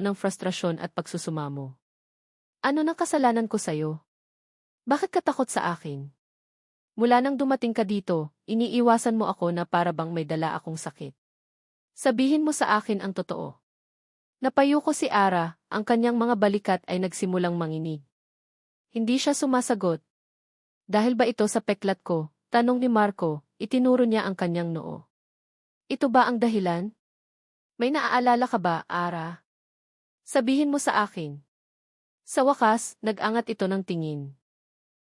ng frustrasyon at pagsusumamo. Ano nang kasalanan ko sa'yo? Bakit ka takot sa akin? Mula nang dumating ka dito, iniiwasan mo ako na para bang may dala akong sakit. Sabihin mo sa akin ang totoo. Napayuko si Ara, ang kanyang mga balikat ay nagsimulang manginig. Hindi siya sumasagot. Dahil ba ito sa peklat ko? Tanong ni Marco, itinuro niya ang kanyang noo. Ito ba ang dahilan? May naaalala ka ba, Ara? Sabihin mo sa akin. Sa wakas, nag-angat ito ng tingin.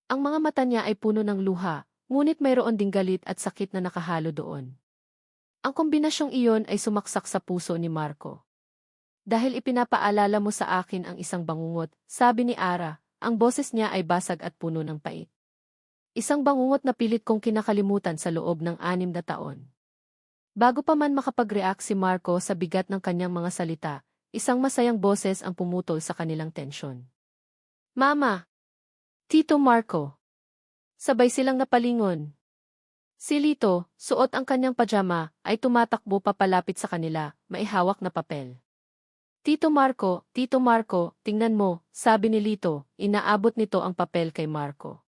Ang mga mata niya ay puno ng luha, ngunit mayroon ding galit at sakit na nakahalo doon. Ang kombinasyong iyon ay sumaksak sa puso ni Marco. Dahil ipinapaalala mo sa akin ang isang bangungot, sabi ni Ara, ang boses niya ay basag at puno ng pait. Isang bangungot na pilit kong kinakalimutan sa loob ng 6 na taon. Bago pa man makapag-react si Marco sa bigat ng kanyang mga salita, isang masayang boses ang pumutol sa kanilang tensyon. Mama! Tito Marco! Sabay silang napalingon. Si Lito, suot ang kanyang pajama, ay tumatakbo papalapit sa kanila, may hawak na papel. Tito Marco, tingnan mo, sabi ni Lito, inaabot nito ang papel kay Marco.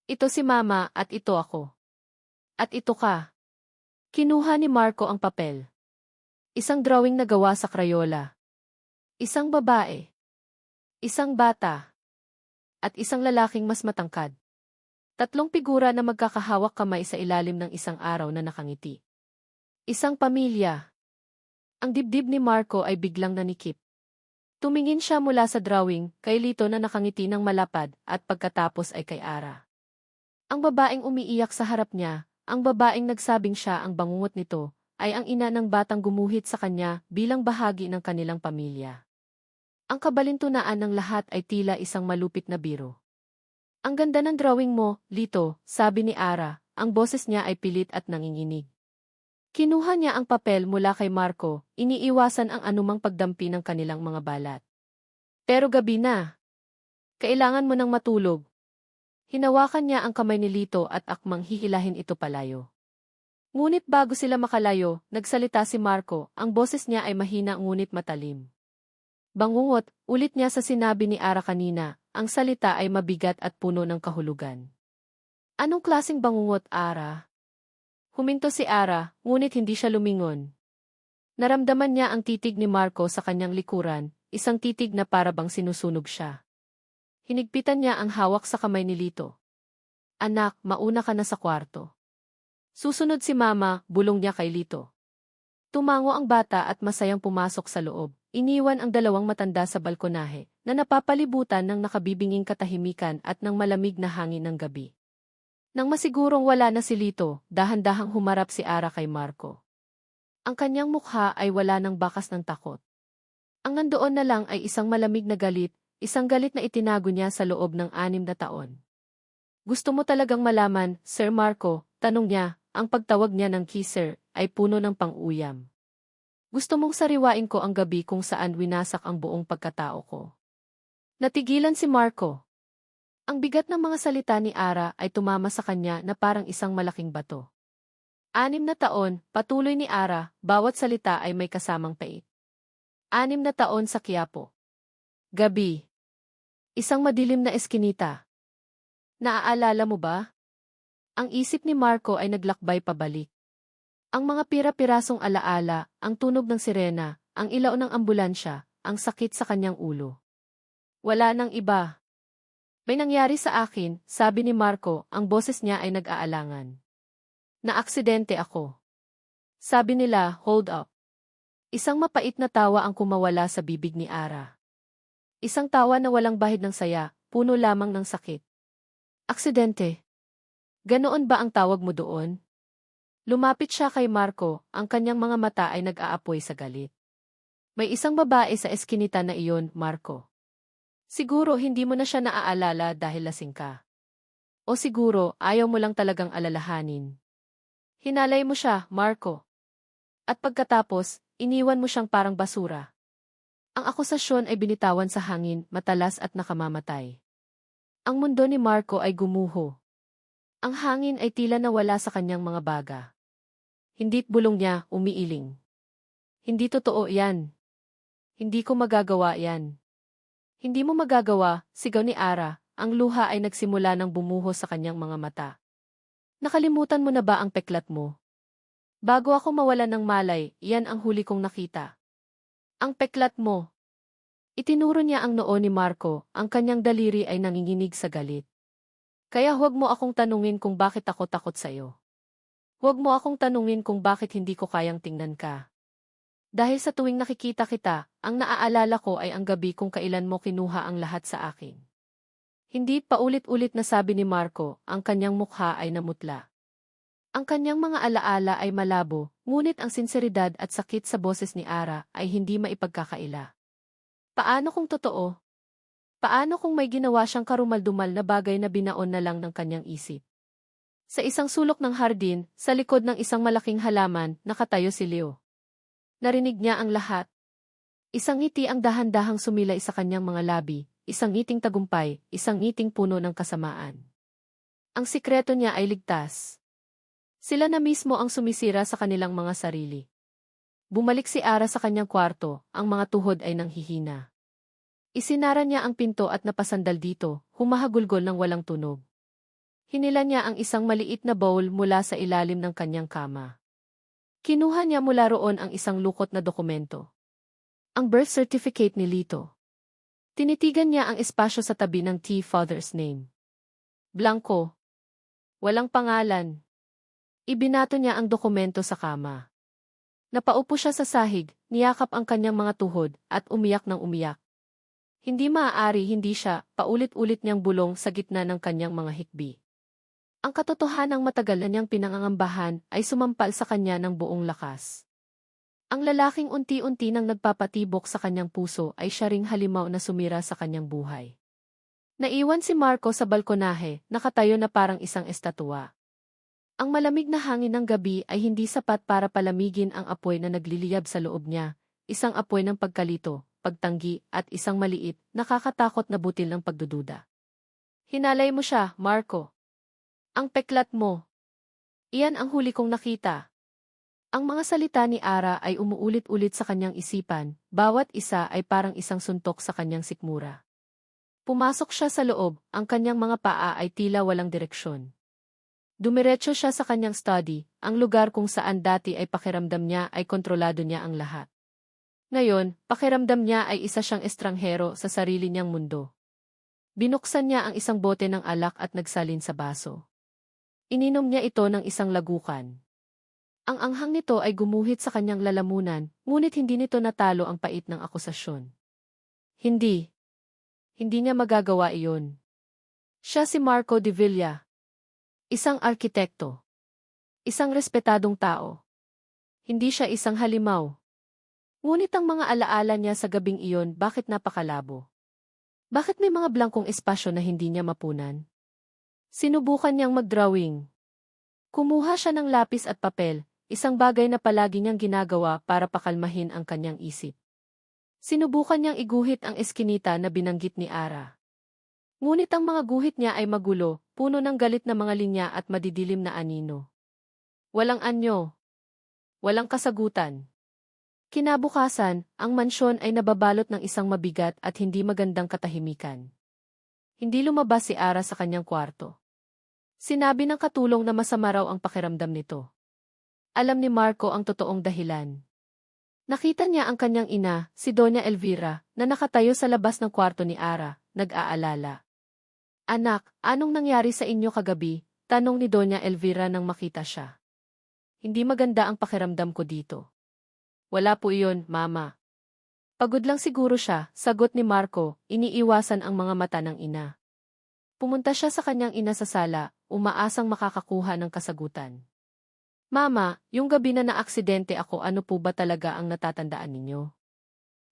Ito si Mama at ito ako. At ito ka. Kinuha ni Marco ang papel. Isang drawing na gawa sa Crayola. Isang babae. Isang bata. At isang lalaking mas matangkad. 3 figura na magkakahawak kamay sa ilalim ng isang araw na nakangiti. Isang pamilya. Ang dibdib ni Marco ay biglang nanikip. Tumingin siya mula sa drawing, kay Lito na nakangiti ng malapad, at pagkatapos ay kay Ara. Ang babaeng umiiyak sa harap niya, ang babaeng nagsabing siya ang bangungot nito, ay ang ina ng batang gumuhit sa kanya bilang bahagi ng kanilang pamilya. Ang kabalintunaan ng lahat ay tila isang malupit na biro. Ang ganda ng drawing mo, Lito, sabi ni Ara, ang boses niya ay pilit at nanginginig. Kinuha niya ang papel mula kay Marco, iniiwasan ang anumang pagdampi ng kanilang mga balat. Pero gabi na. Kailangan mo nang matulog. Hinawakan niya ang kamay ni Lito at akmang hihilahin ito palayo. Ngunit bago sila makalayo, nagsalita si Marco, ang boses niya ay mahina ngunit matalim. Bangungot, ulit niya sa sinabi ni Ara kanina, ang salita ay mabigat at puno ng kahulugan. Anong klaseng bangungot, Ara? Huminto si Ara, ngunit hindi siya lumingon. Naramdaman niya ang titig ni Marco sa kanyang likuran, isang titig na para bang sinusunog siya. Hinigpitan niya ang hawak sa kamay ni Lito. Anak, mauna ka na sa kwarto. Susunod si Mama, bulong niya kay Lito. Tumango ang bata at masayang pumasok sa loob. Iniwan ang 2 matanda sa balkonahe, na napapalibutan ng nakabibinging katahimikan at ng malamig na hangin ng gabi. Nang masigurong wala na si Lito, dahan-dahang humarap si Ara kay Marco. Ang kanyang mukha ay wala ng bakas ng takot. Ang nandoon na lang ay isang malamig na galit, isang galit na itinago niya sa loob ng 6 na taon. Gusto mo talagang malaman, Sir Marco, tanong niya, ang pagtawag niya ng kisser ay puno ng pang-uyam. Gusto mong sariwain ko ang gabi kung saan winasak ang buong pagkatao ko. Natigilan si Marco. Ang bigat ng mga salita ni Ara ay tumama sa kanya na parang isang malaking bato. 6 na taon, patuloy ni Ara, bawat salita ay may kasamang pait. 6 na taon sa Quiapo. Gabi. Isang madilim na eskinita. Naaalala mo ba? Ang isip ni Marco ay naglakbay pabalik. Ang mga pira-pirasong alaala, ang tunog ng sirena, ang ilaw ng ambulansya, ang sakit sa kanyang ulo. Wala nang iba. May nangyari sa akin, sabi ni Marco, ang boses niya ay nag-aalangan. Naaksidente ako. Sabi nila, hold up. Isang mapait na tawa ang kumawala sa bibig ni Ara. Isang tawa na walang bahid ng saya, puno lamang ng sakit. Aksidente. Ganoon ba ang tawag mo doon? Lumapit siya kay Marco, ang kanyang mga mata ay nag-aapoy sa galit. May isang babae sa eskinita na iyon, Marco. Siguro hindi mo na siya naaalala dahil lasing ka. O siguro ayaw mo lang talagang alalahanin. Hinalay mo siya, Marco. At pagkatapos, iniwan mo siyang parang basura. Ang akusasyon ay binitawan sa hangin, matalas at nakamamatay. Ang mundo ni Marco ay gumuho. Ang hangin ay tila nawala sa kanyang mga baga. Hindi't bulong niya, umiiling. Hindi totoo yan. Hindi ko magagawa yan. Hindi mo magagawa, sigaw ni Ara, ang luha ay nagsimula ng bumuhos sa kanyang mga mata. Nakalimutan mo na ba ang peklat mo? Bago ako mawalan ng malay, iyan ang huli kong nakita. Ang peklat mo. Itinuro niya ang noo ni Marco, ang kanyang daliri ay nanginginig sa galit. Kaya huwag mo akong tanungin kung bakit ako takot sa'yo. Huwag mo akong tanungin kung bakit hindi ko kayang tingnan ka. Dahil sa tuwing nakikita kita, ang naaalala ko ay ang gabi kung kailan mo kinuha ang lahat sa akin. Hindi paulit-ulit na sabi ni Marco, ang kanyang mukha ay namutla. Ang kanyang mga alaala ay malabo, ngunit ang sinseridad at sakit sa boses ni Ara ay hindi maipagkakaila. Paano kung totoo? Paano kung may ginawa siyang karumaldumal na bagay na binaon na lang ng kanyang isip? Sa isang sulok ng hardin, sa likod ng isang malaking halaman, nakatayo si Leo. Narinig niya ang lahat. Isang ngiti ang dahan-dahang sumilay sa kanyang mga labi, isang ngiting tagumpay, isang ngiting puno ng kasamaan. Ang sikreto niya ay ligtas. Sila na mismo ang sumisira sa kanilang mga sarili. Bumalik si Ara sa kanyang kwarto, ang mga tuhod ay nanghihina. Isinara niya ang pinto at napasandal dito, humahagulgol ng walang tunog. Hinila niya ang isang maliit na bowl mula sa ilalim ng kanyang kama. Kinuha niya mula roon ang isang lukot na dokumento. Ang birth certificate ni Lito. Tinitigan niya ang espasyo sa tabi ng father's name. Blanco. Walang pangalan. Ibinato niya ang dokumento sa kama. Napaupo siya sa sahig, niyakap ang kanyang mga tuhod, at umiyak ng umiyak. Hindi maaari hindi siya, paulit-ulit niyang bulong sa gitna ng kanyang mga hikbi. Ang katotohanang matagal na niyang pinangangambahan ay sumampal sa kanya ng buong lakas. Ang lalaking unti-unti nang nagpapatibok sa kanyang puso ay siya ring halimaw na sumira sa kanyang buhay. Naiwan si Marco sa balkonahe, nakatayo na parang isang estatwa. Ang malamig na hangin ng gabi ay hindi sapat para palamigin ang apoy na nagliliyab sa loob niya, isang apoy ng pagkalito, pagtanggi, at isang maliit, nakakatakot na butil ng pagdududa. Hinalay mo siya, Marco. Ang peklat mo. Iyan ang huli kong nakita. Ang mga salita ni Ara ay umuulit-ulit sa kanyang isipan, bawat isa ay parang isang suntok sa kanyang sikmura. Pumasok siya sa loob, ang kanyang mga paa ay tila walang direksyon. Dumiretso siya sa kanyang study, ang lugar kung saan dati ay pakiramdam niya ay kontrolado niya ang lahat. Ngayon, pakiramdam niya ay isa siyang estranghero sa sarili niyang mundo. Binuksan niya ang isang bote ng alak at nagsalin sa baso. Ininom niya ito ng isang lagukan. Ang anghang nito ay gumuhit sa kanyang lalamunan, ngunit hindi nito natalo ang pait ng akusasyon. Hindi. Hindi niya magagawa iyon. Siya si Marco de Villa. Isang arkitekto. Isang respetadong tao. Hindi siya isang halimaw. Ngunit ang mga alaala niya sa gabing iyon bakit napakalabo? Bakit may mga blangkong espasyo na hindi niya mapunan? Sinubukan niyang mag-drawing. Kumuha siya ng lapis at papel, isang bagay na palagi niyang ginagawa para pakalmahin ang kanyang isip. Sinubukan niyang iguhit ang eskinita na binanggit ni Ara. Ngunit ang mga guhit niya ay magulo, puno ng galit na mga linya at madidilim na anino. Walang anyo. Walang kasagutan. Kinabukasan, ang mansyon ay nababalot ng isang mabigat at hindi magandang katahimikan. Hindi lumabas si Ara sa kanyang kwarto. Sinabi ng katulong na masama raw ang pakiramdam nito. Alam ni Marco ang totoong dahilan. Nakita niya ang kanyang ina, si Doña Elvira, na nakatayo sa labas ng kwarto ni Ara, nag-aalala. Anak, anong nangyari sa inyo kagabi? Tanong ni Doña Elvira nang makita siya. Hindi maganda ang pakiramdam ko dito. Wala po iyon, Mama. Pagod lang siguro siya, sagot ni Marco, iniiwasan ang mga mata ng ina. Pumunta siya sa kanyang ina sa sala, umaasang makakakuha ng kasagutan. Mama, yung gabi na naaksidente ako, ano po ba talaga ang natatandaan ninyo?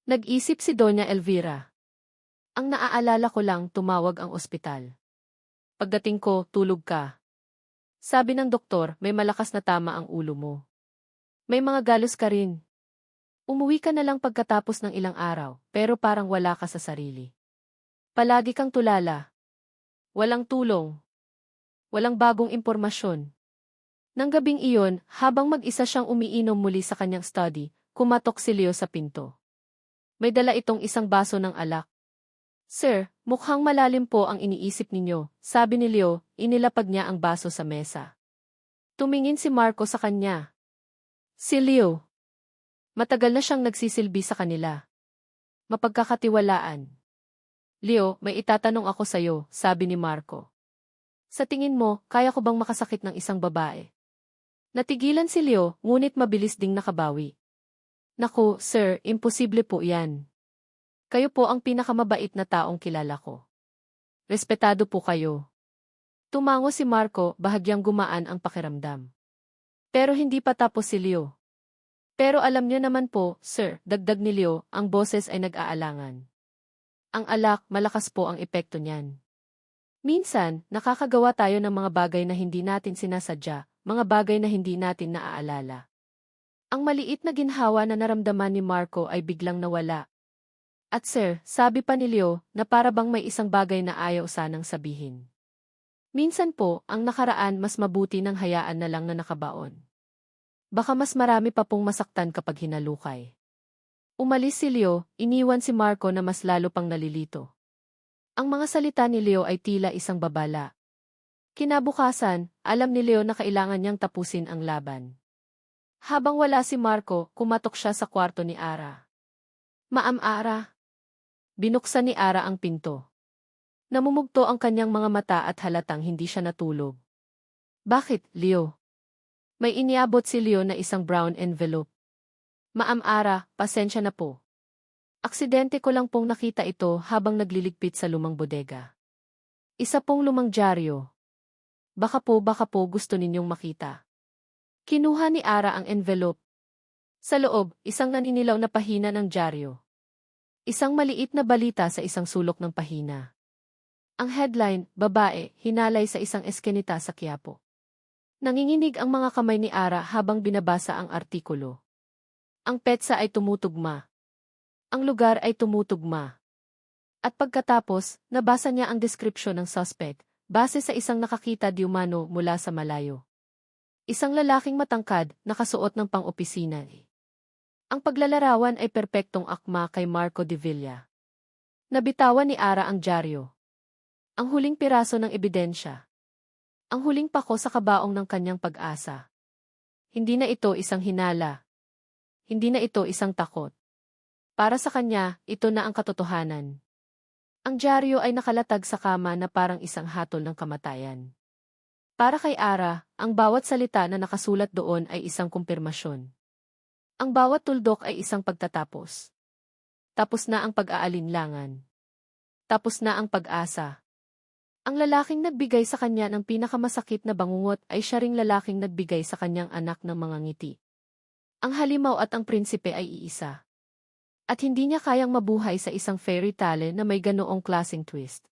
Nag-isip si Doña Elvira. Ang naaalala ko lang, tumawag ang ospital. Pagdating ko, tulog ka. Sabi ng doktor, may malakas na tama ang ulo mo. May mga galos ka rin. Umuwi ka na lang pagkatapos ng ilang araw, pero parang wala ka sa sarili. Palagi kang tulala. Walang tulong. Walang bagong impormasyon. Nang gabing iyon, habang mag-isa siyang umiinom muli sa kanyang study, kumatok si Leo sa pinto. May dala itong isang baso ng alak. Sir, mukhang malalim po ang iniisip ninyo, sabi ni Leo, inilapag niya ang baso sa mesa. Tumingin si Marco sa kanya. Si Leo. Matagal na siyang nagsisilbi sa kanila. Mapagkakatiwalaan. Leo, may itatanong ako sa'yo, sabi ni Marco. Sa tingin mo, kaya ko bang makasakit ng isang babae? Natigilan si Leo, ngunit mabilis ding nakabawi. Naku, sir, imposible po yan. Kayo po ang pinakamabait na taong kilala ko. Respetado po kayo. Tumango si Marco, bahagyang gumaan ang pakiramdam. Pero hindi pa tapos si Leo. Pero alam niyo naman po, sir, dagdag ni Leo, ang boses ay nag-aalangan. Ang alak, malakas po ang epekto niyan. Minsan, nakakagawa tayo ng mga bagay na hindi natin sinasadya, mga bagay na hindi natin naaalala. Ang maliit na ginhawa na naramdaman ni Marco ay biglang nawala. At sir, sabi pa ni Leo, na para bang may isang bagay na ayaw sanang sabihin. Minsan po, ang nakaraan mas mabuti nang hayaan na lang na nakabaon. Baka mas marami pa pong masaktan kapag hinalukay. Umalis si Leo, iniwan si Marco na mas lalo pang nalilito. Ang mga salita ni Leo ay tila isang babala. Kinabukasan, alam ni Leo na kailangan niyang tapusin ang laban. Habang wala si Marco, kumatok siya sa kwarto ni Ara. Maam Ara. Binuksan ni Ara ang pinto. Namumugto ang kanyang mga mata at halatang hindi siya natulog. Bakit, Leo? May iniabot si Leo na isang brown envelope. Maam Ara, pasensya na po. Aksidente ko lang pong nakita ito habang nagliligpit sa lumang bodega. Isa pong lumang dyaryo. Baka po gusto ninyong makita. Kinuha ni Ara ang envelope. Sa loob, isang naninilaw na pahina ng dyaryo. Isang maliit na balita sa isang sulok ng pahina. Ang headline, babae, hinalay sa isang eskinita sa Quiapo. Nanginginig ang mga kamay ni Ara habang binabasa ang artikulo. Ang petsa ay tumutugma. Ang lugar ay tumutugma. At pagkatapos, nabasa niya ang deskripsyon ng suspect, base sa isang nakakita di umano mula sa malayo. Isang lalaking matangkad, nakasuot ng pang-opisina. Ang paglalarawan ay perpektong akma kay Marco de Villa. Nabitawan ni Ara ang dyaryo. Ang huling piraso ng ebidensya. Ang huling pako sa kabaong ng kanyang pag-asa. Hindi na ito isang hinala. Hindi na ito isang takot. Para sa kanya, ito na ang katotohanan. Ang dyaryo ay nakalatag sa kama na parang isang hatol ng kamatayan. Para kay Ara, ang bawat salita na nakasulat doon ay isang kumpirmasyon. Ang bawat tuldok ay isang pagtatapos. Tapos na ang pag-aalinlangan. Tapos na ang pag-asa. Ang lalaking nagbigay sa kanya ng pinakamasakit na bangungot ay siya ring lalaking nagbigay sa kanyang anak ng mga ngiti. Ang halimaw at ang prinsipe ay iisa. At hindi niya kayang mabuhay sa isang fairy tale na may ganoong klaseng twist.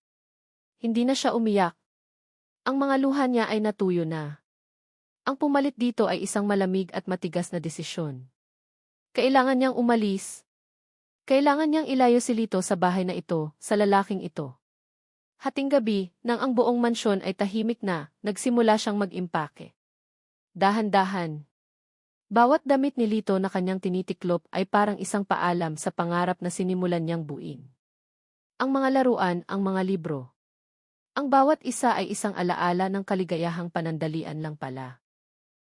Hindi na siya umiyak. Ang mga luha niya ay natuyo na. Ang pumalit dito ay isang malamig at matigas na desisyon. Kailangan niyang umalis. Kailangan niyang ilayo si Lito sa bahay na ito, sa lalaking ito. Hating gabi, nang ang buong mansyon ay tahimik na, nagsimula siyang mag-impake. Dahan-dahan. Bawat damit ni Lito na kanyang tinitiklop ay parang isang paalam sa pangarap na sinimulan niyang buuin. Ang mga laruan, ang mga libro. Ang bawat isa ay isang alaala ng kaligayahang panandalian lang pala.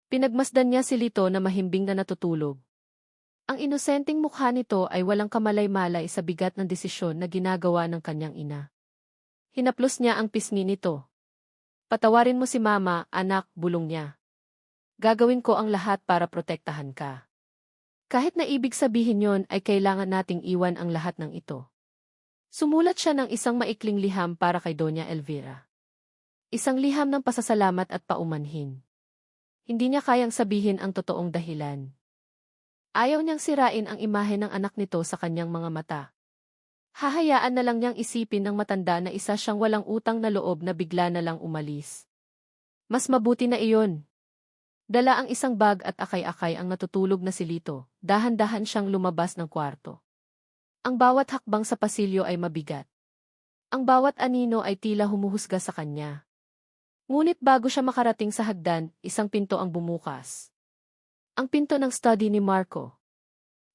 Pinagmasdan niya si Lito na mahimbing na natutulog. Ang inosenteng mukha nito ay walang kamalay-malay sa bigat ng desisyon na ginagawa ng kanyang ina. Hinaplos niya ang pisngi nito. Patawarin mo si mama, anak, bulong niya. Gagawin ko ang lahat para protektahan ka. Kahit na ibig sabihin yon ay kailangan nating iwan ang lahat ng ito. Sumulat siya ng isang maikling liham para kay Doña Elvira. Isang liham ng pasasalamat at paumanhin. Hindi niya kayang sabihin ang totoong dahilan. Ayaw niyang sirain ang imahe ng anak nito sa kanyang mga mata. Hahayaan na lang niyang isipin ng matanda na isa siyang walang utang na loob na bigla na lang umalis. Mas mabuti na iyon. Dala ang isang bag at akay-akay ang natutulog na si Lito, dahan-dahan siyang lumabas ng kwarto. Ang bawat hakbang sa pasilyo ay mabigat. Ang bawat anino ay tila humuhusga sa kanya. Ngunit bago siya makarating sa hagdan, isang pinto ang bumukas. Ang pinto ng study ni Marco.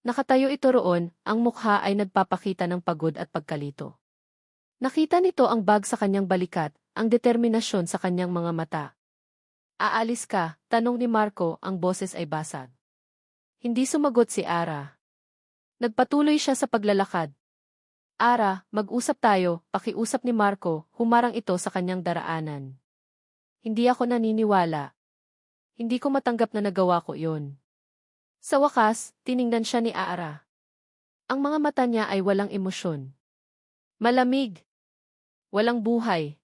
Nakatayo ito roon, ang mukha ay nagpapakita ng pagod at pagkalito. Nakita nito ang bag sa kanyang balikat, ang determinasyon sa kanyang mga mata. Aalis ka? Tanong ni Marco, ang boses ay basag. Hindi sumagot si Ara. Nagpatuloy siya sa paglalakad. Ara, mag-usap tayo, pakiusap ni Marco, humarang ito sa kanyang daraanan. Hindi ako naniniwala. Hindi ko matanggap na nagawa ko yun. Sa wakas, tiningnan siya ni Ara. Ang mga mata niya ay walang emosyon. Malamig. Walang buhay.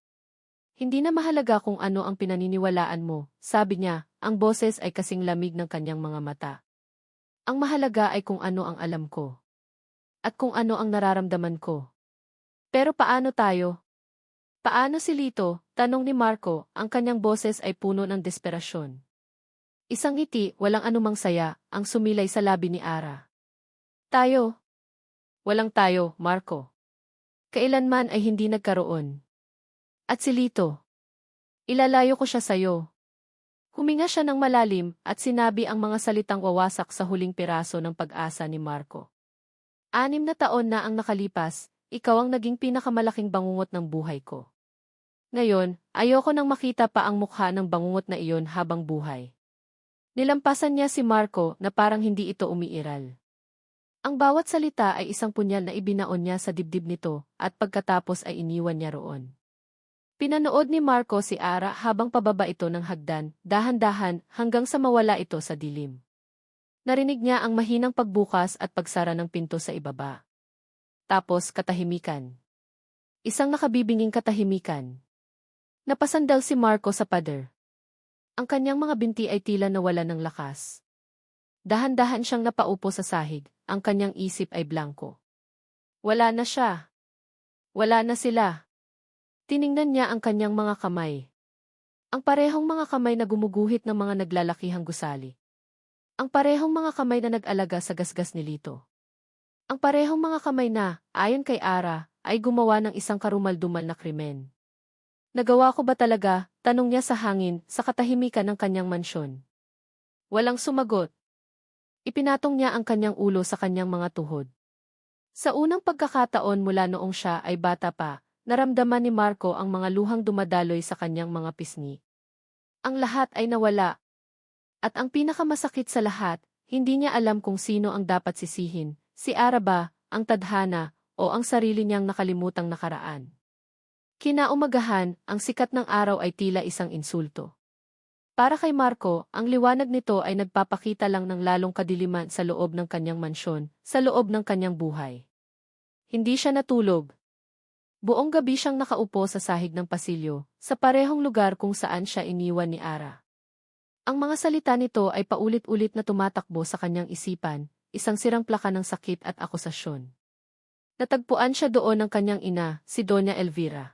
Hindi na mahalaga kung ano ang pinaniniwalaan mo, sabi niya, ang boses ay kasing lamig ng kanyang mga mata. Ang mahalaga ay kung ano ang alam ko. At kung ano ang nararamdaman ko. Pero paano tayo? Paano si Lito? Tanong ni Marco, ang kanyang boses ay puno ng desperasyon. Isang ngiti, walang anumang saya, ang sumilay sa labi ni Ara. Tayo. Walang tayo, Marco. Kailanman ay hindi nagkaroon. At si Lito. Ilalayo ko siya sayo. Huminga siya ng malalim at sinabi ang mga salitang wawasak sa huling piraso ng pag-asa ni Marco. 6 na taon na ang nakalipas, ikaw ang naging pinakamalaking bangungot ng buhay ko. Ngayon, ayoko nang makita pa ang mukha ng bangungot na iyon habang buhay. Nilampasan niya si Marco na parang hindi ito umiiral. Ang bawat salita ay isang punyal na ibinaon niya sa dibdib nito at pagkatapos ay iniwan niya roon. Pinanood ni Marco si Ara habang pababa ito ng hagdan, dahan-dahan hanggang sa mawala ito sa dilim. Narinig niya ang mahinang pagbukas at pagsara ng pinto sa ibaba. Tapos katahimikan. Isang nakabibinging katahimikan. Napasandal si Marco sa pader. Ang kanyang mga binti ay tila nawala ng lakas. Dahan-dahan siyang napaupo sa sahig, ang kanyang isip ay blanko. Wala na siya. Wala na sila. Tiningnan niya ang kanyang mga kamay. Ang parehong mga kamay na gumuguhit ng mga naglalakihang gusali. Ang parehong mga kamay na nag-alaga sa gasgas ni Lito. Ang parehong mga kamay na, ayon kay Ara, ay gumawa ng isang karumaldumal na krimen. Nagawa ko ba talaga? Tanong niya sa hangin, sa katahimikan ng kanyang mansyon. Walang sumagot. Ipinatong niya ang kanyang ulo sa kanyang mga tuhod. Sa unang pagkakataon mula noong siya ay bata pa, naramdaman ni Marco ang mga luhang dumadaloy sa kanyang mga pisngi. Ang lahat ay nawala. At ang pinakamasakit sa lahat, hindi niya alam kung sino ang dapat sisihin, si Ara ba, ang tadhana, o ang sarili niyang nakalimutang nakaraan. Kinaumagahan, ang sikat ng araw ay tila isang insulto. Para kay Marco, ang liwanag nito ay nagpapakita lang ng lalong kadiliman sa loob ng kanyang mansyon, sa loob ng kanyang buhay. Hindi siya natulog. Buong gabi siyang nakaupo sa sahig ng pasilyo, sa parehong lugar kung saan siya iniwan ni Ara. Ang mga salita nito ay paulit-ulit na tumatakbo sa kanyang isipan, isang sirang plaka ng sakit at akusasyon. Natagpuan siya doon ng kanyang ina, si Doña Elvira.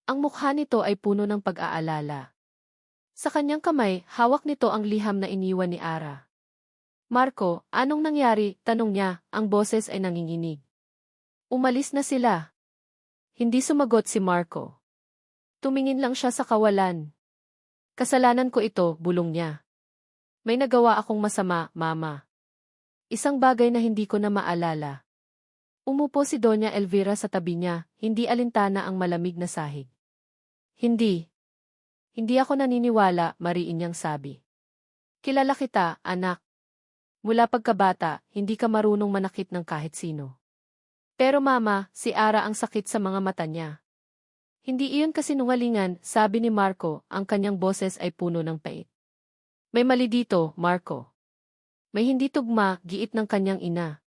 Ang mukha nito ay puno ng pag-aalala. Sa kanyang kamay, hawak nito ang liham na iniwan ni Ara. Marco, anong nangyari? Tanong niya, ang boses ay nanginginig. Umalis na sila. Hindi sumagot si Marco. Tumingin lang siya sa kawalan. Kasalanan ko ito, bulong niya. May nagawa akong masama, Mama. Isang bagay na hindi ko na maalala. Umupo si Doña Elvira sa tabi niya, hindi alintana ang malamig na sahig. Hindi. Hindi ako naniniwala, mariin niyang sabi. Kilala kita, anak. Mula pagkabata, hindi ka marunong manakit ng kahit sino. Pero Mama, si Ara ang sakit sa mga mata niya. Hindi iyon kasinungalingan, sabi ni Marco, ang kanyang boses ay puno ng pait. May mali dito, Marco. May hindi tugma, giit ng kanyang ina.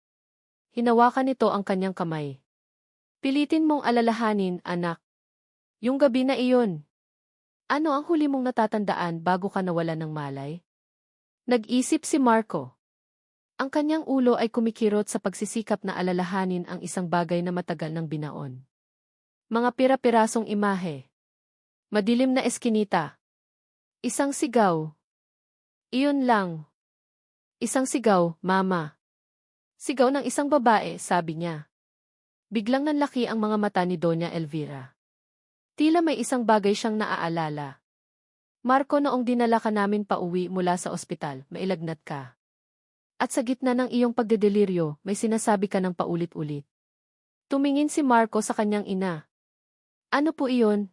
Hinawakan nito ang kanyang kamay. Pilitin mong alalahanin, anak. Yung gabi na iyon. Ano ang huli mong natatandaan bago ka nawala ng malay? Nag-isip si Marco. Ang kanyang ulo ay kumikirot sa pagsisikap na alalahanin ang isang bagay na matagal nang binaon. Mga pira-pirasong imahe. Madilim na eskinita. Isang sigaw. Iyon lang. Isang sigaw, Mama. Sigaw ng isang babae, sabi niya. Biglang nanlaki ang mga mata ni Doña Elvira. Tila may isang bagay siyang naaalala. Marco, noong dinala ka namin pauwi mula sa ospital, mailagnat ka. At sa gitna ng iyong pagdedeliryo, may sinasabi ka ng paulit-ulit. Tumingin si Marco sa kanyang ina. Ano po iyon?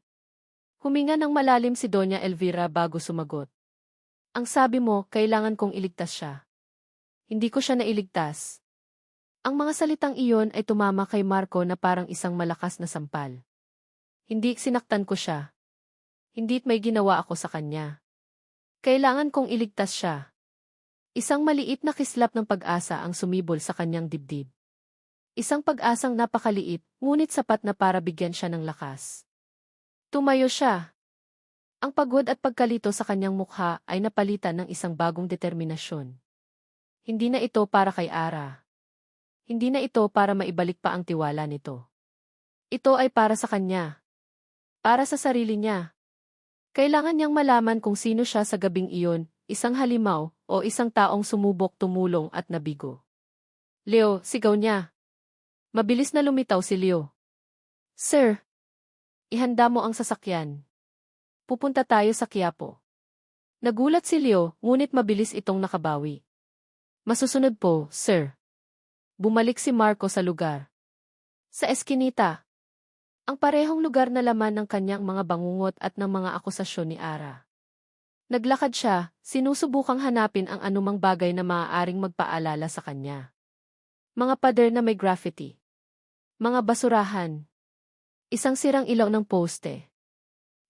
Huminga ng malalim si Doña Elvira bago sumagot. Ang sabi mo, kailangan kong iligtas siya. Hindi ko siya nailigtas. Ang mga salitang iyon ay tumama kay Marco na parang isang malakas na sampal. Hindi sinaktan ko siya. Hindi't may ginawa ako sa kanya. Kailangan kong iligtas siya. Isang maliit na kislap ng pag-asa ang sumibol sa kanyang dibdib. Isang pag-asang napakaliit, ngunit sapat na para bigyan siya ng lakas. Tumayo siya. Ang pagod at pagkalito sa kanyang mukha ay napalitan ng isang bagong determinasyon. Hindi na ito para kay Ara. Hindi na ito para maibalik pa ang tiwala nito. Ito ay para sa kanya. Para sa sarili niya. Kailangan niyang malaman kung sino siya sa gabing iyon, isang halimaw o isang taong sumubok tumulong at nabigo. Leo, sigaw niya. Mabilis na lumitaw si Leo. Sir, ihanda mo ang sasakyan. Pupunta tayo sa Quiapo. Nagulat si Leo, ngunit mabilis itong nakabawi. Masusunod po, sir. Bumalik si Marco sa lugar. Sa eskinita. Ang parehong lugar na laman ng kanyang mga bangungot at ng mga akusasyon ni Ara. Naglakad siya, sinusubukang hanapin ang anumang bagay na maaaring magpaalala sa kanya. Mga pader na may graffiti. Mga basurahan. Isang sirang ilaw ng poste.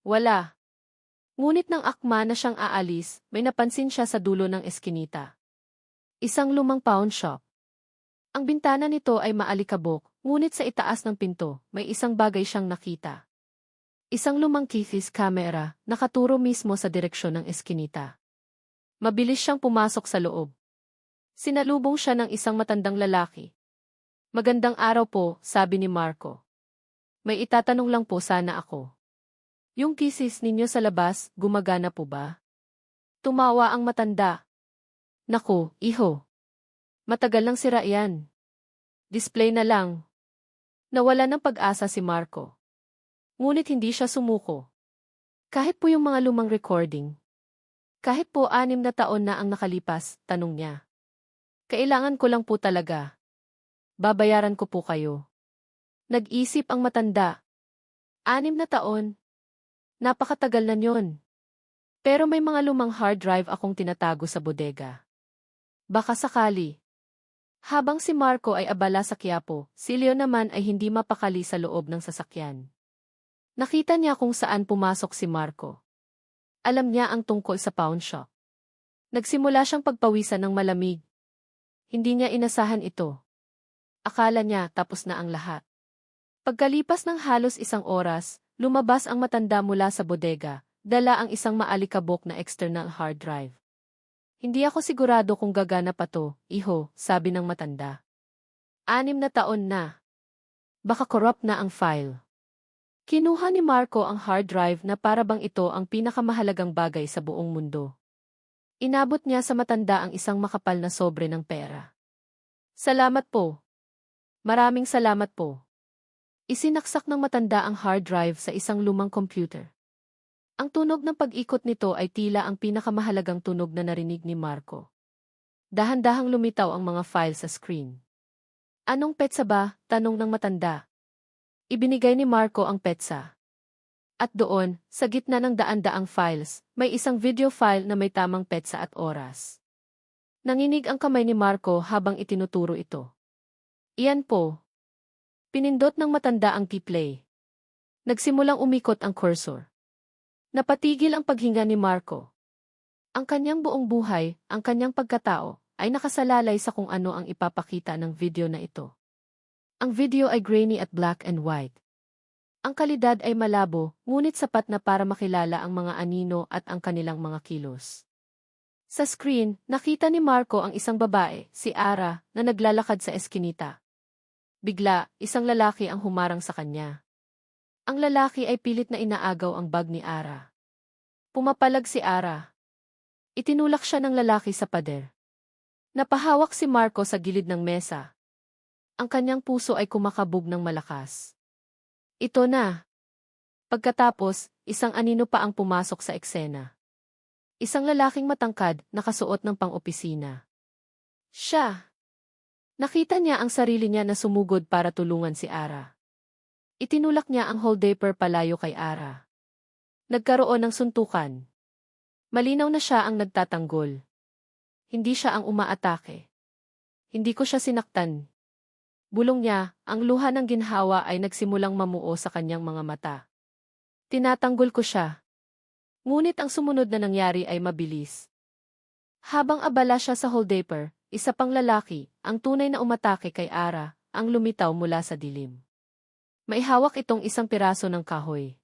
Wala. Ngunit nang akma na siyang aalis, may napansin siya sa dulo ng eskinita. Isang lumang pawn shop. Ang bintana nito ay maalikabok, ngunit sa itaas ng pinto, may isang bagay siyang nakita. Isang lumang kithis camera, nakaturo mismo sa direksyon ng eskinita. Mabilis siyang pumasok sa loob. Sinalubong siya ng isang matandang lalaki. Magandang araw po, sabi ni Marco. May itatanong lang po sana ako. Yung kithis ninyo sa labas, gumagana po ba? Tumawa ang matanda. Naku, iho. Matagal lang sira yan. Display na lang. Nawala ng pag-asa si Marco. Ngunit hindi siya sumuko. Kahit po yung mga lumang recording. Kahit po 6 na taon na ang nakalipas, tanong niya. Kailangan ko lang po talaga. Babayaran ko po kayo. Nag-isip ang matanda. 6 na taon. Napakatagal na yon. Pero may mga lumang hard drive akong tinatago sa bodega. Baka sakali. Habang si Marco ay abala sa Quiapo, si Leo naman ay hindi mapakali sa loob ng sasakyan. Nakita niya kung saan pumasok si Marco. Alam niya ang tungkol sa pawn shop. Nagsimula siyang pagpawisan ng malamig. Hindi niya inasahan ito. Akala niya tapos na ang lahat. Pagkalipas ng halos 1 oras, lumabas ang matanda mula sa bodega, dala ang isang maalikabok na external hard drive. Hindi ako sigurado kung gagana pa to, iho, sabi ng matanda. 6 na taon na. Baka corrupt na ang file. Kinuha ni Marco ang hard drive na para bang ito ang pinakamahalagang bagay sa buong mundo. Inabot niya sa matanda ang isang makapal na sobre ng pera. Salamat po. Maraming salamat po. Isinaksak ng matanda ang hard drive sa isang lumang computer. Ang tunog ng pag-ikot nito ay tila ang pinakamahalagang tunog na narinig ni Marco. Dahan-dahang lumitaw ang mga file sa screen. Anong petsa ba? Tanong ng matanda. Ibinigay ni Marco ang petsa. At doon, sa gitna ng daan-daang files, may isang video file na may tamang petsa at oras. Nanginig ang kamay ni Marco habang itinuturo ito. Iyan po. Pinindot ng matanda ang T-play. Nagsimulang umikot ang cursor. Napatigil ang paghinga ni Marco. Ang kanyang buong buhay, ang kanyang pagkatao, ay nakasalalay sa kung ano ang ipapakita ng video na ito. Ang video ay grainy at black and white. Ang kalidad ay malabo, ngunit sapat na para makilala ang mga anino at ang kanilang mga kilos. Sa screen, nakita ni Marco ang isang babae, si Ara, na naglalakad sa eskinita. Bigla, isang lalaki ang humarang sa kanya. Ang lalaki ay pilit na inaagaw ang bag ni Ara. Pumapalag si Ara. Itinulak siya ng lalaki sa pader. Napahawak si Marco sa gilid ng mesa. Ang kanyang puso ay kumakabog ng malakas. Ito na. Pagkatapos, isang anino pa ang pumasok sa eksena. Isang lalaking matangkad, nakasuot ng pang-opisina. Siya. Nakita niya ang sarili niya na sumugod para tulungan si Ara. Itinulak niya ang holdaper palayo kay Ara. Nagkaroon ng suntukan. Malinaw na siya ang nagtatanggol. Hindi siya ang umaatake. Hindi ko siya sinaktan. Bulong niya, ang luha ng ginhawa ay nagsimulang mamuo sa kanyang mga mata. Tinatanggol ko siya. Ngunit ang sumunod na nangyari ay mabilis. Habang abala siya sa holdaper, isa pang lalaki, ang tunay na umatake kay Ara, ang lumitaw mula sa dilim. May hawak itong isang piraso ng kahoy.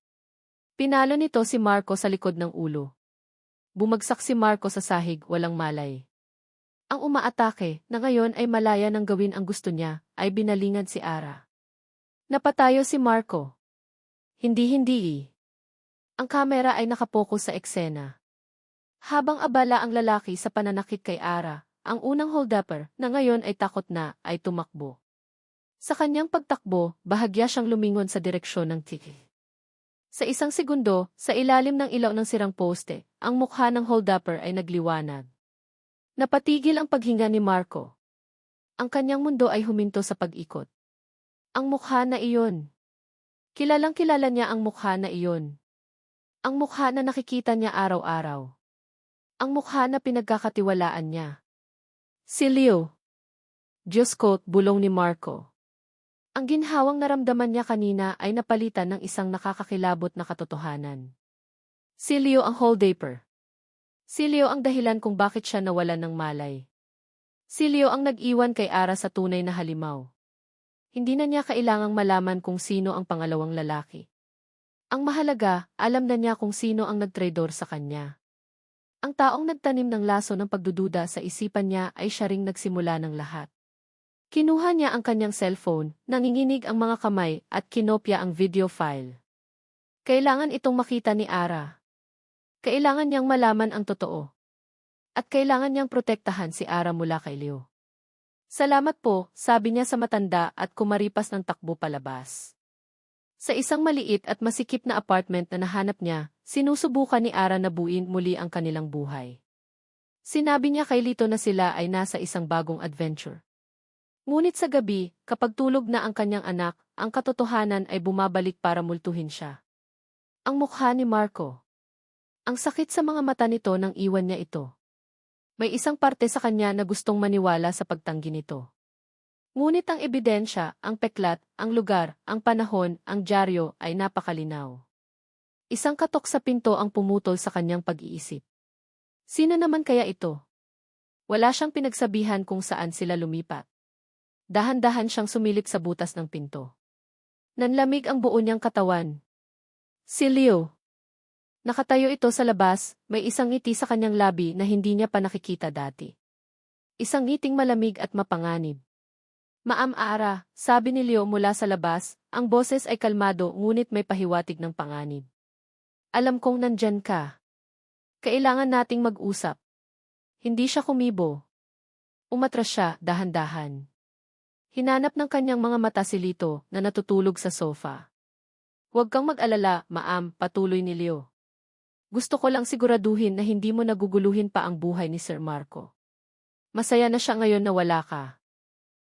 Pinalo nito si Marco sa likod ng ulo. Bumagsak si Marco sa sahig, walang malay. Ang umaatake, na ngayon ay malaya nang gawin ang gusto niya, ay binalingan si Ara. Napatayo si Marco. Hindi. Ang kamera ay nakapokus sa eksena. Habang abala ang lalaki sa pananakit kay Ara, ang unang holdupper, na ngayon ay takot na, ay tumakbo. Sa kanyang pagtakbo, bahagya siyang lumingon sa direksyon ng tiki. Sa isang segundo, sa ilalim ng ilaw ng sirang poste, ang mukha ng holdupper ay nagliwanag. Napatigil ang paghinga ni Marco. Ang kanyang mundo ay huminto sa pag-ikot. Ang mukha na iyon. Kilalang-kilala niya ang mukha na iyon. Ang mukha na nakikita niya araw-araw. Ang mukha na pinagkakatiwalaan niya. Si Leo. Diyos ko, bulong ni Marco. Ang ginhawang naramdaman niya kanina ay napalitan ng isang nakakakilabot na katotohanan. Si Leo ang holdaper. Si Leo ang dahilan kung bakit siya nawalan ng malay. Si Leo ang nag-iwan kay Ara sa tunay na halimaw. Hindi na niya kailangang malaman kung sino ang pangalawang lalaki. Ang mahalaga, alam na niya kung sino ang nagtraidor sa kanya. Ang taong nagtanim ng laso ng pagdududa sa isipan niya ay siya ring nagsimula ng lahat. Kinuha niya ang kanyang cellphone, nanginginig ang mga kamay at kinopya ang video file. Kailangan itong makita ni Ara. Kailangan niyang malaman ang totoo. At kailangan niyang protektahan si Ara mula kay Leo. Salamat po, sabi niya sa matanda at kumaripas ng takbo palabas. Sa isang maliit at masikip na apartment na nahanap niya, sinusubukan ni Ara na buuin muli ang kanilang buhay. Sinabi niya kay Lito na sila ay nasa isang bagong adventure. Ngunit sa gabi, kapag tulog na ang kanyang anak, ang katotohanan ay bumabalik para multuhin siya. Ang mukha ni Marco. Ang sakit sa mga mata nito nang iwan niya ito. May isang parte sa kanya na gustong maniwala sa pagtanggi nito. Ngunit ang ebidensya, ang peklat, ang lugar, ang panahon, ang dyaryo ay napakalinaw. Isang katok sa pinto ang pumutol sa kanyang pag-iisip. Sino naman kaya ito? Wala siyang pinagsabihan kung saan sila lumipat. Dahan-dahan siyang sumilip sa butas ng pinto. Nanlamig ang buo niyang katawan. Si Leo. Nakatayo ito sa labas, may isang ngiti sa kanyang labi na hindi niya pa nakikita dati. Isang ngiting malamig at mapanganib. Maam Ara, sabi ni Leo mula sa labas, ang boses ay kalmado ngunit may pahiwatig ng panganib. Alam kong nandyan ka. Kailangan nating mag-usap. Hindi siya kumibo. Umatras siya, dahan-dahan. Hinanap ng kanyang mga mata si Lito na natutulog sa sofa. Huwag kang mag-alala, Maam, patuloy ni Leo. Gusto ko lang siguraduhin na hindi mo naguguluhin pa ang buhay ni Sir Marco. Masaya na siya ngayon na wala ka.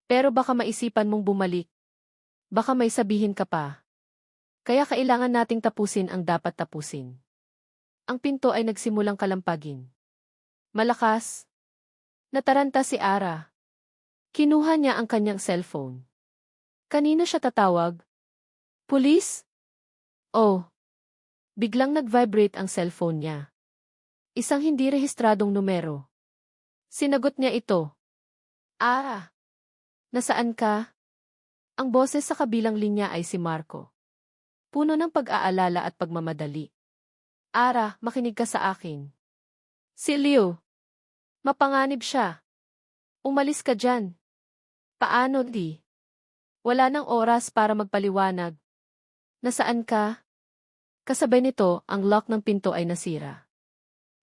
Pero baka maisipan mong bumalik. Baka may sabihin ka pa. Kaya kailangan nating tapusin ang dapat tapusin. Ang pinto ay nagsimulang kalampagin. Malakas. Nataranta si Ara. Kinuha niya ang kanyang cellphone. Kanino siya tatawag? Pulis? Oh. Biglang nag-vibrate ang cellphone niya. Isang hindi rehistradong numero. Sinagot niya ito. Ara. Nasaan ka? Ang boses sa kabilang linya ay si Marco. Puno ng pag-aalala at pagmamadali. Ara, makinig ka sa akin. Si Leo. Mapanganib siya. Umalis ka dyan. Paano di? Wala nang oras para magpaliwanag. Nasaan ka? Kasabay nito, ang lock ng pinto ay nasira.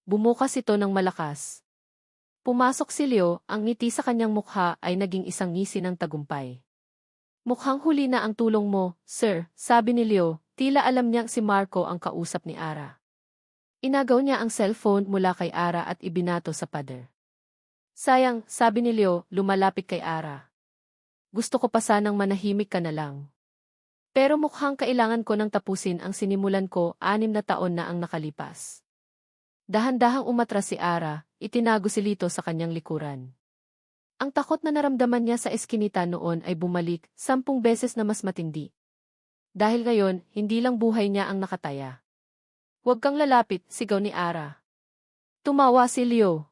Bumukas ito ng malakas. Pumasok si Leo, ang ngiti sa kanyang mukha ay naging isang ngisi ng tagumpay. Mukhang huli na ang tulong mo, sir, sabi ni Leo, tila alam niyang si Marco ang kausap ni Ara. Inagaw niya ang cellphone mula kay Ara at ibinato sa pader. Sayang, sabi ni Leo, lumalapit kay Ara. Gusto ko pa sanang manahimik ka na lang. Pero mukhang kailangan ko nang tapusin ang sinimulan ko, 6 na taon na ang nakalipas. Dahan-dahang umatras si Ara, itinago si Lito sa kanyang likuran. Ang takot na naramdaman niya sa eskinita noon ay bumalik 10 beses na mas matindi. Dahil ngayon, hindi lang buhay niya ang nakataya. Huwag kang lalapit, sigaw ni Ara. Tumawa si Leo.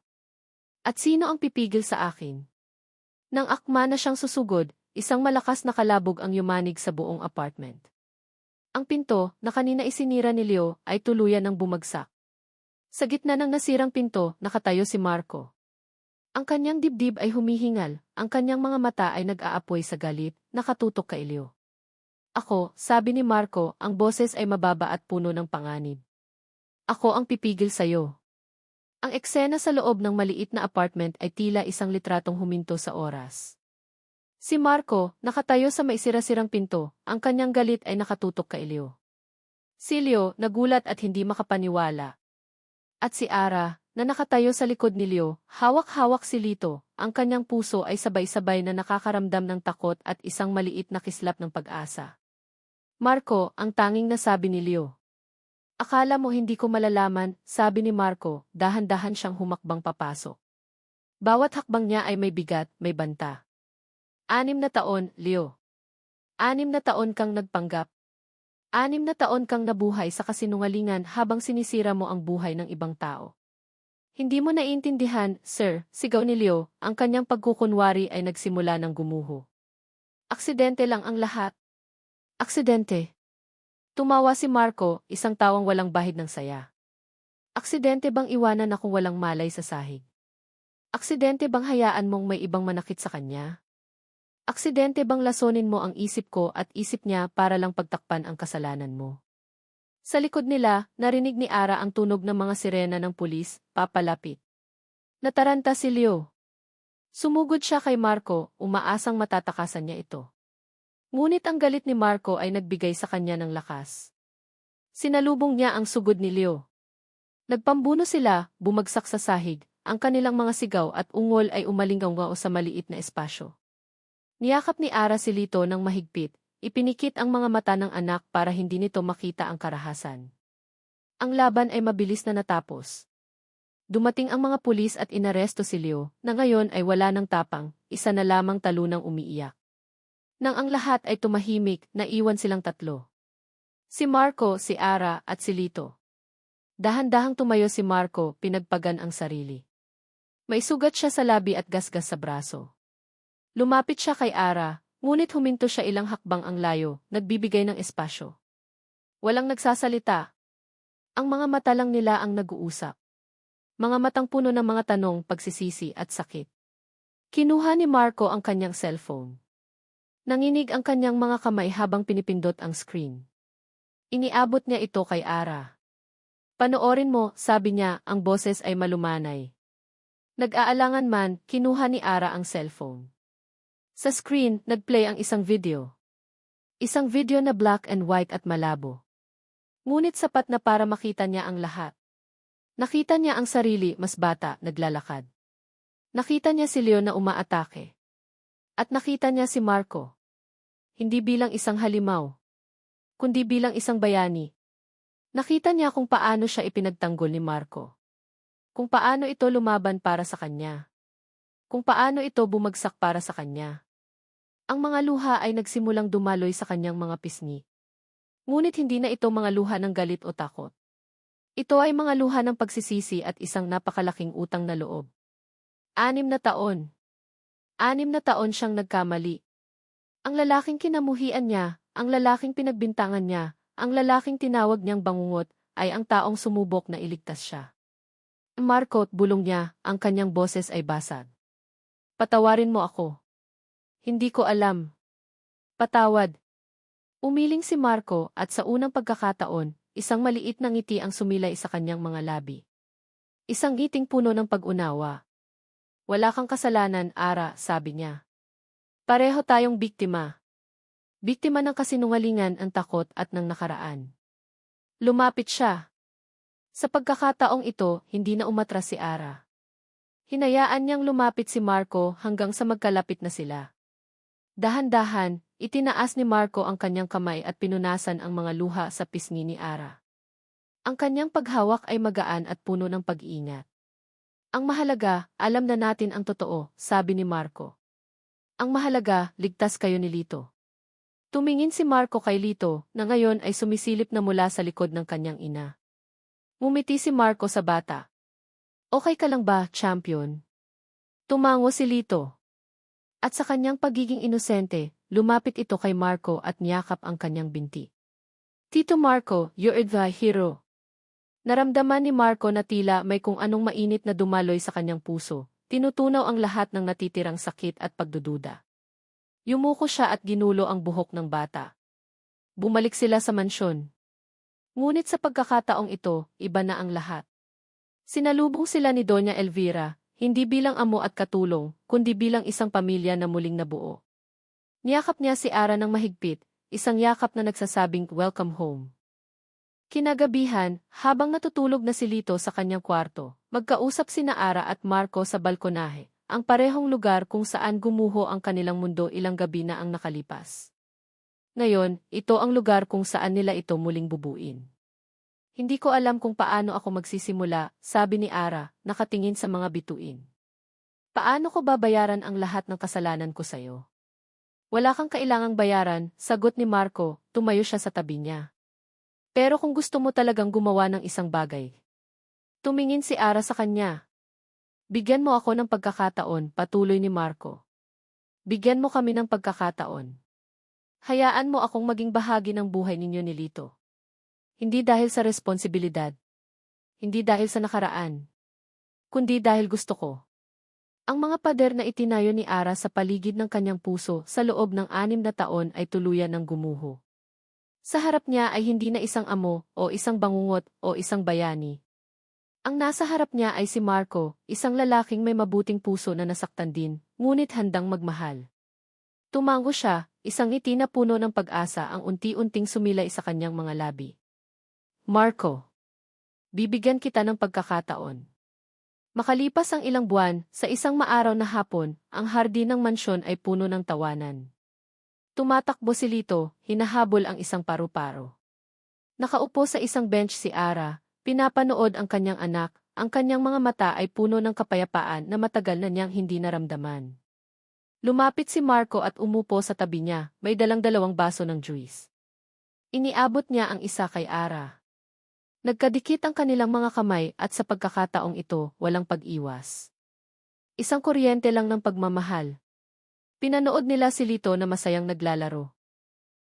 At sino ang pipigil sa akin? Nang akma na siyang susugod, isang malakas na kalabog ang yumanig sa buong apartment. Ang pinto, na kanina isinira ni Leo, ay tuluyan ng bumagsak. Sa gitna ng nasirang pinto, nakatayo si Marco. Ang kanyang dibdib ay humihingal, ang kanyang mga mata ay nag-aapoy sa galit, nakatutok kay Leo. Ako, sabi ni Marco, ang boses ay mababa at puno ng panganib. Ako ang pipigil sa'yo. Ang eksena sa loob ng maliit na apartment ay tila isang litratong huminto sa oras. Si Marco, nakatayo sa maisira-sirang pinto, ang kanyang galit ay nakatutok kay Leo. Si Leo, nagulat at hindi makapaniwala. At si Ara, na nakatayo sa likod ni Leo, hawak-hawak si Lito, ang kanyang puso ay sabay-sabay na nakakaramdam ng takot at isang maliit na kislap ng pag-asa. Marco, ang tanging nasabi ni Leo. Akala mo hindi ko malalaman, sabi ni Marco, dahan-dahan siyang humakbang papasok. Bawat hakbang niya ay may bigat, may banta. 6 na taon, Leo. 6 na taon kang nagpanggap. 6 na taon kang nabuhay sa kasinungalingan habang sinisira mo ang buhay ng ibang tao. Hindi mo naiintindihan, sir, sigaw ni Leo, ang kanyang pagkukunwari ay nagsimula ng gumuho. Aksidente lang ang lahat. Aksidente. Tumawa si Marco, isang tawang walang bahid ng saya. Aksidente bang iwanan akong walang malay sa sahig? Aksidente bang hayaan mong may ibang manakit sa kanya? Aksidente bang lasonin mo ang isip ko at isip niya para lang pagtakpan ang kasalanan mo? Sa likod nila, narinig ni Ara ang tunog ng mga sirena ng pulis, papalapit. Nataranta si Leo. Sumugod siya kay Marco, umaasang matatakasan niya ito. Ngunit ang galit ni Marco ay nagbigay sa kanya ng lakas. Sinalubong niya ang sugod ni Leo. Nagpambuno sila, bumagsak sa sahig, ang kanilang mga sigaw at ungol ay umalinggaw sa maliit na espasyo. Niyakap ni Ara si Lito ng mahigpit, ipinikit ang mga mata ng anak para hindi nito makita ang karahasan. Ang laban ay mabilis na natapos. Dumating ang mga pulis at inaresto si Leo, na ngayon ay wala ng tapang, isa na lamang talunang umiiyak. Nang ang lahat ay tumahimik, naiwan silang tatlo. Si Marco, si Ara, at si Lito. Dahan-dahang tumayo si Marco, pinagpagan ang sarili. May sugat siya sa labi at gasgas sa braso. Lumapit siya kay Ara, ngunit huminto siya ilang hakbang ang layo, nagbibigay ng espasyo. Walang nagsasalita. Ang mga mata lang nila ang nag-uusap. Mga matang puno ng mga tanong, pagsisisi at sakit. Kinuha ni Marco ang kanyang cellphone. Nanginig ang kanyang mga kamay habang pinipindot ang screen. Iniabot niya ito kay Ara. Panoorin mo, sabi niya, ang boses ay malumanay. Nag-aalangan man, kinuha ni Ara ang cellphone. Sa screen, nagplay ang isang video. Isang video na black and white at malabo. Ngunit sapat na para makita niya ang lahat. Nakita niya ang sarili, mas bata, naglalakad. Nakita niya si Leo na umaatake. At nakita niya si Marco. Hindi bilang isang halimaw, kundi bilang isang bayani. Nakita niya kung paano siya ipinagtanggol ni Marco. Kung paano ito lumaban para sa kanya. Kung paano ito bumagsak para sa kanya. Ang mga luha ay nagsimulang dumaloy sa kanyang mga pisngi. Ngunit hindi na ito mga luha ng galit o takot. Ito ay mga luha ng pagsisisi at isang napakalaking utang na loob. 6 na taon. 6 na taon siyang nagkamali. Ang lalaking kinamuhian niya, ang lalaking pinagbintangan niya, ang lalaking tinawag niyang bangungot, ay ang taong sumubok na iligtas siya. Marco, bulong niya, ang kanyang boses ay basag. Patawarin mo ako. Hindi ko alam. Patawad. Umiling si Marco at sa unang pagkakataon, isang maliit na ngiti ang sumilay sa kanyang mga labi. Isang ngiting puno ng pag-unawa. Wala kang kasalanan, Ara, sabi niya. Pareho tayong biktima. Biktima ng kasinungalingan, ang takot at ng nakaraan. Lumapit siya. Sa pagkakataong ito, hindi na umatras si Ara. Hinayaan niyang lumapit si Marco hanggang sa magkalapit na sila. Dahan-dahan, itinaas ni Marco ang kanyang kamay at pinunasan ang mga luha sa pisngi ni Ara. Ang kanyang paghawak ay magaan at puno ng pag-iingat. Ang mahalaga, alam na natin ang totoo, sabi ni Marco. Ang mahalaga, ligtas kayo ni Lito. Tumingin si Marco kay Lito, na ngayon ay sumisilip na mula sa likod ng kanyang ina. Ngumiti si Marco sa bata. Okay ka lang ba, champion? Tumango si Lito. At sa kanyang pagiging inosente, lumapit ito kay Marco at niyakap ang kanyang binti. Tito Marco, you're the hero. Naramdaman ni Marco na tila may kung anong mainit na dumaloy sa kanyang puso, tinutunaw ang lahat ng natitirang sakit at pagdududa. Yumuko siya at ginulo ang buhok ng bata. Bumalik sila sa mansyon. Ngunit sa pagkakataong ito, iba na ang lahat. Sinalubong sila ni Doña Elvira, hindi bilang amo at katulong, kundi bilang isang pamilya na muling nabuo. Niyakap niya si Ara ng mahigpit, isang yakap na nagsasabing welcome home. Kinagabihan, habang natutulog na si Lito sa kanyang kwarto, magkausap sina Ara at Marco sa balkonahe, ang parehong lugar kung saan gumuho ang kanilang mundo ilang gabi na ang nakalipas. Ngayon, ito ang lugar kung saan nila ito muling bubuin. Hindi ko alam kung paano ako magsisimula, sabi ni Ara, nakatingin sa mga bituin. Paano ko babayaran ang lahat ng kasalanan ko sa'yo? Wala kang kailangang bayaran, sagot ni Marco, tumayo siya sa tabi niya. Pero kung gusto mo talagang gumawa ng isang bagay. Tumingin si Ara sa kanya. Bigyan mo ako ng pagkakataon, patuloy ni Marco. Bigyan mo kami ng pagkakataon. Hayaan mo akong maging bahagi ng buhay ninyo ni Lito. Hindi dahil sa responsibilidad. Hindi dahil sa nakaraan. Kundi dahil gusto ko. Ang mga pader na itinayo ni Ara sa paligid ng kanyang puso sa loob ng 6 na taon ay tuluyan ng gumuho. Sa harap niya ay hindi na isang amo, o isang bangungot, o isang bayani. Ang nasa harap niya ay si Marco, isang lalaking may mabuting puso na nasaktan din, ngunit handang magmahal. Tumango siya, isang ngiti na puno ng pag-asa ang unti-unting sumilay sa kanyang mga labi. Marco, bibigyan kita ng pagkakataon. Makalipas ang ilang buwan, sa isang maaraw na hapon, ang hardin ng mansyon ay puno ng tawanan. Tumatakbo si Lito, hinahabol ang isang paru-paro. Nakaupo sa isang bench si Ara, pinapanood ang kanyang anak, ang kanyang mga mata ay puno ng kapayapaan na matagal na niyang hindi naramdaman. Lumapit si Marco at umupo sa tabi niya, may dalang 2 baso ng juice. Iniabot niya ang isa kay Ara. Nagkadikit ang kanilang mga kamay at sa pagkakataong ito, walang pag-iwas. Isang kuryente lang ng pagmamahal. Pinanood nila si Lito na masayang naglalaro.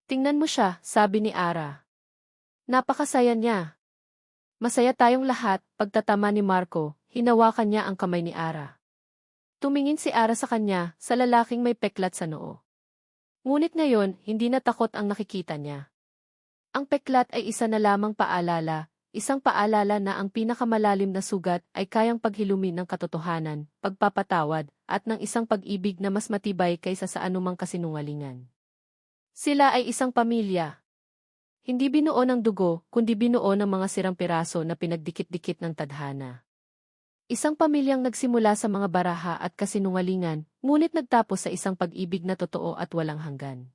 Tingnan mo siya, sabi ni Ara. Napakasaya niya. Masaya tayong lahat, pagtatama ni Marco, hinawakan niya ang kamay ni Ara. Tumingin si Ara sa kanya, sa lalaking may peklat sa noo. Ngunit ngayon, hindi na takot ang nakikita niya. Ang peklat ay isa na lamang paalala, isang paalala na ang pinakamalalim na sugat ay kayang paghilumin ng katotohanan, pagpapatawad, at ng isang pag-ibig na mas matibay kaysa sa anumang kasinungalingan. Sila ay isang pamilya. Hindi binuo ng dugo, kundi binuo ng mga sirang piraso na pinagdikit-dikit ng tadhana. Isang pamilyang nagsimula sa mga baraha at kasinungalingan, ngunit nagtapos sa isang pag-ibig na totoo at walang hanggan.